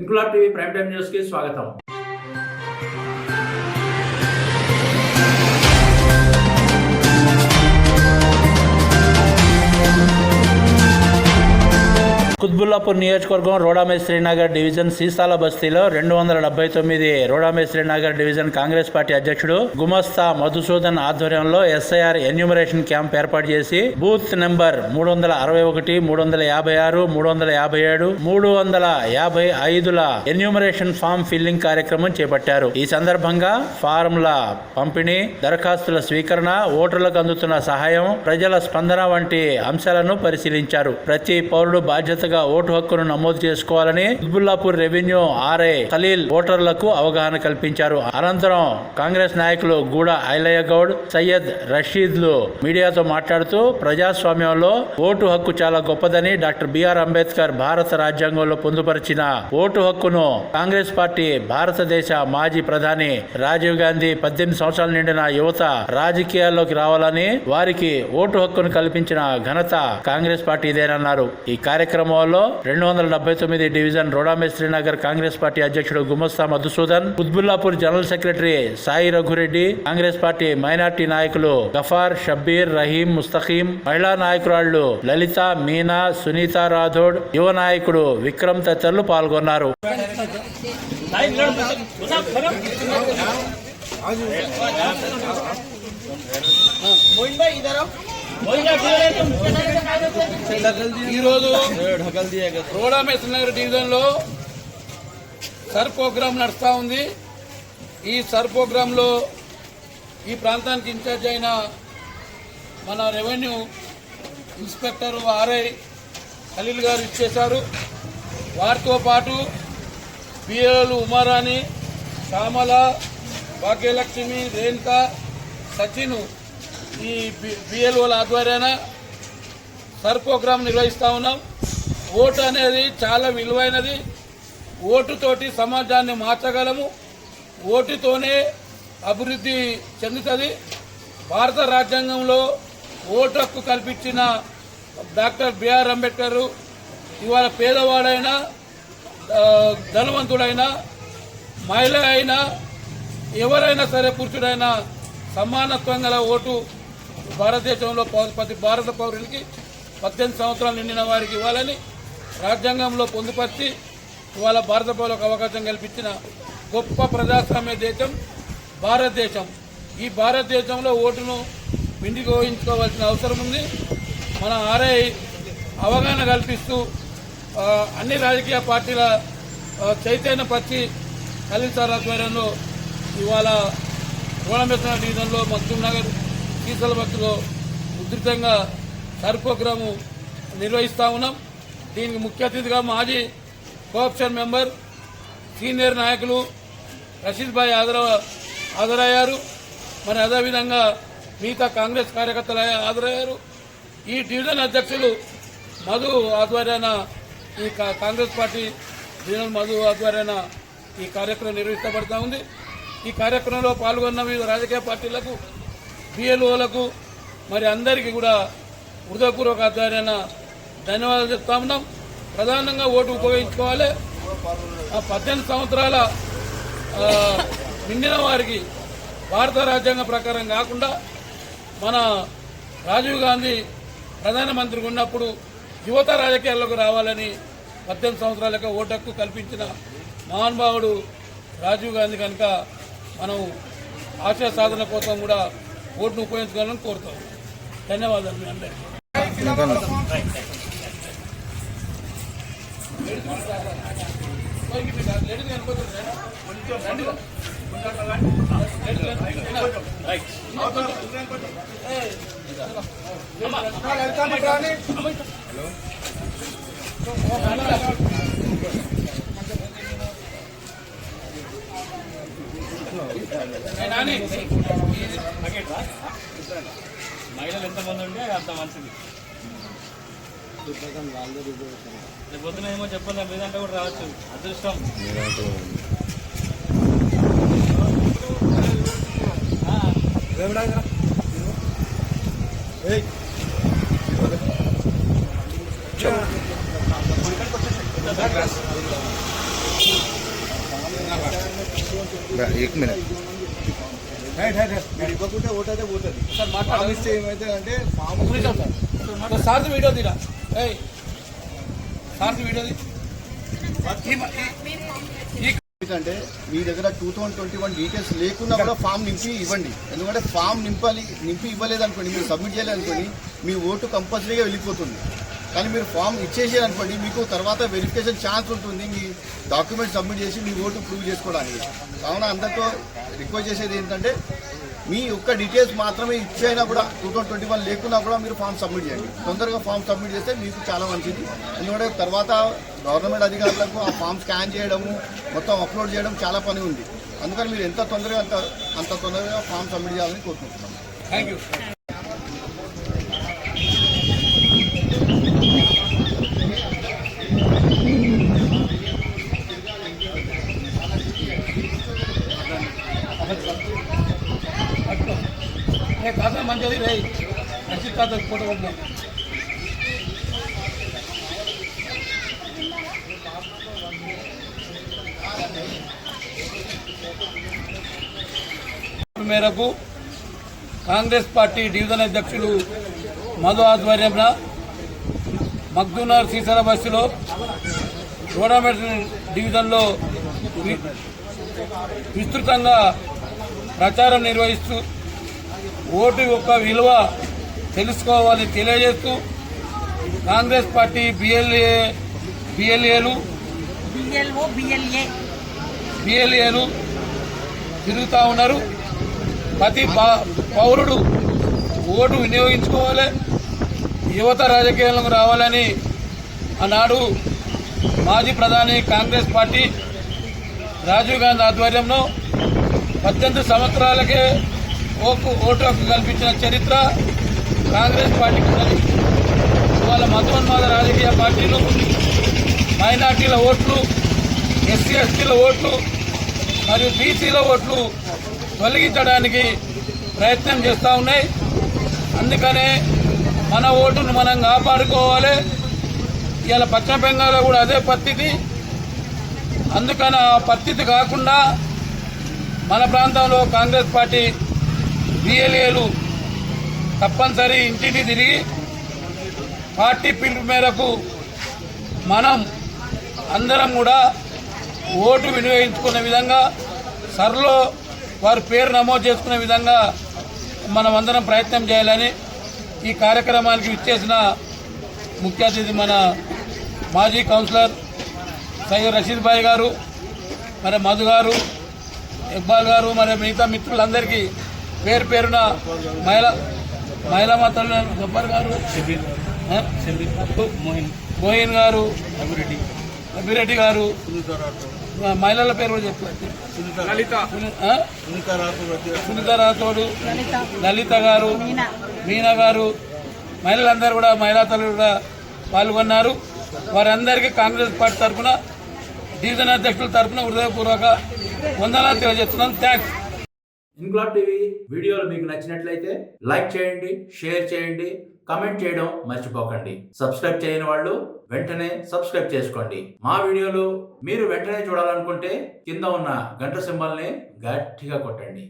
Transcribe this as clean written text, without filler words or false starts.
Inquilab TV prime time news కి స్వాగతం. కుత్బుల్లాపూర్ నియోజకవర్గం రోడామేశ్వరీనగర్ డివిజన్ సీసాల బస్తీలో 279 రోడామేశ్వరీనగర్ డివిజన్ కాంగ్రెస్ పార్టీ అధ్యక్షుడు గుమస్తా మధుసూదన్ ఆధ్వర్యంలో ఎస్ఐఆర్ ఎన్యూమరేషన్ క్యాంప్ ఏర్పాటు చేసి బూత్ నెంబర్ 361, 356, 357, 355ల ఎన్యూమరేషన్ ఫామ్ ఫిల్లింగ్ కార్యక్రమం చేపట్టారు. ఈ సందర్భంగా ఫారంల పంపిణీ, దరఖాస్తుల స్వీకరణ, ఓటర్లకు అందుతున్న సహాయం, ప్రజల స్పందన వంటి అంశాలను పరిశీలించారు. ప్రతి పౌరుడు బాధ్యత ఓటు హక్కును నమోదు చేసుకోవాలని కుత్బుల్లాపూర్ రెవెన్యూ ఆర్ఐ ఖలీల్ ఓటర్లకు అవగాహన కల్పించారు. అనంతరం కాంగ్రెస్ నాయకులు గూడ ఐలయ్య గౌడ్, సయ్యద్ రషీద్లు మీడియాతో మాట్లాడుతూ ప్రజాస్వామ్యంలో ఓటు హక్కు చాలా గొప్పదని, డాక్టర్ బిఆర్ అంబేద్కర్ భారత రాజ్యాంగంలో పొందుపరిచిన ఓటు హక్కును కాంగ్రెస్ పార్టీ భారతదేశ మాజీ ప్రధాని రాజీవ్ గాంధీ 18 సంవత్సరాలు నిండిన యువత రాజకీయాల్లోకి రావాలని, వారికి ఓటు హక్కును కల్పించిన ఘనత కాంగ్రెస్ పార్టీదేనన్నారు. ఈ కార్యక్రమం 279 డివిజన్ రోడామేశ్వరీనగర్ కాంగ్రెస్ పార్టీ అధ్యక్షుడు Gumasta Madhusudan, Qutbullapur general secretary Sai Raghu Reddy, Congress party minority నాయకులు గఫార్, షబ్బీర్, రహీం, ముస్తఖీం, మహిళా నాయకురాళ్లు లలిత, మీనా, సునీత రాథోడ్, యువ నాయకుడు విక్రమ్ తదితరులు పాల్గొన్నారు. ఈరోజు రోడామేశ్వరీనగర్ డివిజన్ లో సర్ ప్రోగ్రాం నడుస్తూ ఉంది. ఈ సర్ ప్రోగ్రామ్ లో ఈ ప్రాంతానికి ఇన్ఛార్జ్ అయిన మన రెవెన్యూ ఇన్స్పెక్టర్ ఆర్ఐ ఖలీల్ గారు ఇచ్చేశారు. వారితో పాటు బిఏలు ఉమారాణి, శ్యామల, భాగ్యలక్ష్మి, రేణుక, సచిన్ ఈ బిఎల్ఓల ఆధ్వర్యాన సర్ ప్రోగ్రాం నిర్వహిస్తూ ఉన్నాం. ఓటు అనేది చాలా విలువైనది. ఓటుతోటి సమాజాన్ని మార్చగలము. ఓటుతోనే అభివృద్ధి చెందుతుంది. భారత రాజ్యాంగంలో ఓటు హక్కు కల్పించిన డాక్టర్ బిఆర్ అంబేద్కర్ ఇవాళ పేదవాడైనా, ధనవంతుడైనా, మహిళ అయినా, ఎవరైనా సరే, పురుషుడైనా సమానత్వం గల ఓటు భారతదేశంలో ప్రతి భారత పౌరునికి 18 సంవత్సరాలు నిండిన వారికి ఇవ్వాలని రాజ్యాంగంలో పొందుపరిచి ఇవాళ భారత పౌరులకు అవకాశం కల్పించిన గొప్ప ప్రజాస్వామ్య దేశం భారతదేశం. ఈ భారతదేశంలో ఓటును వినియోగించుకోవాల్సిన అవసరం ఉంది. మన ఆర్ఐ అవగాహన కల్పిస్తూ అన్ని రాజకీయ పార్టీల చైతన్యపరిచి ఖలీల్ సార్ ఆధ్వర్యంలో ఇవాళ రోడామేశ్వరీనగర్ డివిజన్లో మక్తూమ్ నగర్ సీసాల బస్సులో ఉధృతంగా సర్ ప్రోగ్రాము నిర్వహిస్తూ ఉన్నాం. దీనికి ముఖ్య అతిథిగా మాజీ కోఆప్షన్ మెంబర్, సీనియర్ నాయకులు రషీద్ భాయ్ హాజరయ్యారు. మరి అదేవిధంగా మిగతా కాంగ్రెస్ కార్యకర్తలు హాజరయ్యారు. ఈ డివిజన్ అధ్యక్షులు మధు ఆధ్వర్యాన, ఈ కాంగ్రెస్ పార్టీ డివిజన్ మధు ఆధ్వర్యాన ఈ కార్యక్రమం నిర్వహించబడతా ఉంది. ఈ కార్యక్రమంలో పాల్గొన్న వివిధ రాజకీయ పార్టీలకు, బిఎల్ఓలకు, మరి అందరికీ కూడా హృదయపూర్వక ఆధ్వర్యాన ధన్యవాదాలు చెప్తా ఉన్నాం. ప్రధానంగా ఓటు ఉపయోగించుకోవాలి. 18 సంవత్సరాల నిండిన వారికి భారత రాజ్యాంగం ప్రకారం కాకుండా మన రాజీవ్ గాంధీ ప్రధానమంత్రిగా ఉన్నప్పుడు యువత రాజకీయాల్లోకి రావాలని 18 సంవత్సరాలకు ఓటు హక్కు కల్పించిన మహానుభావుడు రాజీవ్ గాంధీ కనుక మనం ఆశయ సాధన కోసం కూడా ఓటును ఉపయోగించుకోవాలని కోరుతాం. ధన్యవాదాలు మీ అందరికీ. మహిళలు ఎంతమంది ఉంటే అంత మంచిది. పొద్దున ఏమో చెప్పాలి, మీదంటే కూడా రావచ్చు. అదృష్టం. एक मिनिट ఇవ్వకుంటే ఓటు అయితే పోతుంది సార్ ఫామ్ మాట్లాడాలి ఇస్తే ఏమైతే అంటే ఫామ్ సార్ వీడియో తీరా సార్ వీడియో అంటే మీ దగ్గర 2021 డీటెయిల్స్ లేకున్నా కూడా ఫామ్ నింపి ఇవ్వండి. ఎందుకంటే ఫామ్ నింపి ఇవ్వలేదు అనుకోండి, మీరు సబ్మిట్ చేయలేదనుకోండి, మీ ఓటు కంపల్సరీగా వెళ్ళిపోతుంది. కానీ మీరు ఫామ్ ఇచ్చేసేయాలనుకోండి, మీకు తర్వాత వెరిఫికేషన్ ఛాన్స్ ఉంటుంది, మీ డాక్యుమెంట్ సబ్మిట్ చేసి మీ ఓటు ప్రూవ్ చేసుకోవడానికి. కావున అందరితో రిక్వెస్ట్ చేసేది ఏంటంటే మీ యొక్క డీటెయిల్స్ మాత్రమే ఇచ్చైనా కూడా 2021 లేకున్నా కూడా మీరు ఫామ్ సబ్మిట్ చేయండి. తొందరగా ఫామ్ సబ్మిట్ చేస్తే మీకు చాలా మంచిది. ఎందుకంటే తర్వాత గవర్నమెంట్ అధికారులకు ఆ ఫామ్ స్కాన్ చేయడము, మొత్తం అప్లోడ్ చేయడం చాలా పని ఉంది. అందుకని మీరు ఎంత తొందరగా అంత తొందరగా ఫామ్ సబ్మిట్ చేయాలని కోరుకుంటున్నాం. Thank you. ఖాతా మంచిది రే రసీద్ ఖాతా ఫోటో కొట్టినా మేరకు కాంగ్రెస్ పార్టీ డివిజన్ అధ్యక్షులు మధు ఆధ్వర్యంలో మగ్దూనర్ సీసర బస్సులో రోడామెట్ డివిజన్లో విస్తృతంగా ప్రచారం నిర్వహిస్తూ ఓటు యొక్క విలువ తెలుసుకోవాలని తెలియజేస్తూ కాంగ్రెస్ పార్టీ బిఎల్ఏలు తిరుగుతూ ఉన్నారు. ప్రతి పౌరుడు ఓటు వినియోగించుకోవాలి, యువత రాజకీయాలకు రావాలని ఆనాడు మాజీ ప్రధాని కాంగ్రెస్ పార్టీ రాజీవ్ గాంధీ ఆధ్వర్యంలో 18 సంవత్సరాలకే ఓటు హక్కు కల్పించిన చరిత్ర కాంగ్రెస్ పార్టీకి ఉన్నది. ఇవాళ మతోన్మాద రాజకీయ పార్టీలు మైనార్టీల ఓట్లు, ఎస్సీ ఎస్టీల ఓట్లు మరియు బీసీల ఓట్లు తొలగించడానికి ప్రయత్నం చేస్తూ ఉన్నాయి. అందుకనే మన ఓటును మనం కాపాడుకోవాలి. ఇవాళ పశ్చిమ బెంగాల్లో కూడా అదే పరిస్థితి. అందుకని ఆ పరిస్థితి కాకుండా మన ప్రాంతంలో కాంగ్రెస్ పార్టీ బిఎల్ఏలు తప్పనిసరి ఇంటిని తిరిగి పార్టీ పిలుపు మేరకు మనం అందరం కూడా ఓటు వినియోగించుకునే విధంగా సర్లో వారి పేరు నమోదు చేసుకునే విధంగా మనం అందరం ప్రయత్నం చేయాలని ఈ కార్యక్రమానికి విచ్చేసిన ముఖ్య అతిథి మన మాజీ కౌన్సిలర్ సయ్యద్ రషీద్ భాయ్ గారు, మరి మధు గారు, ఇక్బాల్ గారు, మరి మిగతా మిత్రులందరికీ పేరు పేరున మహిళా మాతలు గబ్బర్ గారు, మోహిన్ గారు, అభిరెడ్డి గారు, మహిళల పేరు కూడా చెప్పారు, సునీత రాథోడు, లలిత గారు, మీనా గారు, మహిళలందరూ కూడా మహిళా తల్లులు కూడా పాల్గొన్నారు. వారందరికీ కాంగ్రెస్ పార్టీ తరఫున డివిజన్ అధ్యక్షుల తరఫున హృదయపూర్వక వందనాలు తెలియజేస్తున్నాను. థ్యాంక్స్. ఇన్క్లాబ్ టీవీ వీడియోలు మీకు నచ్చినట్లయితే లైక్ చేయండి, షేర్ చేయండి, కమెంట్ చేయడం మర్చిపోకండి. సబ్స్క్రైబ్ చేయని వాళ్ళు వెంటనే సబ్స్క్రైబ్ చేసుకోండి. మా వీడియోలు మీరు వెంటనే చూడాలనుకుంటే కింద ఉన్న గంట సింబల్ని గట్టిగా కొట్టండి.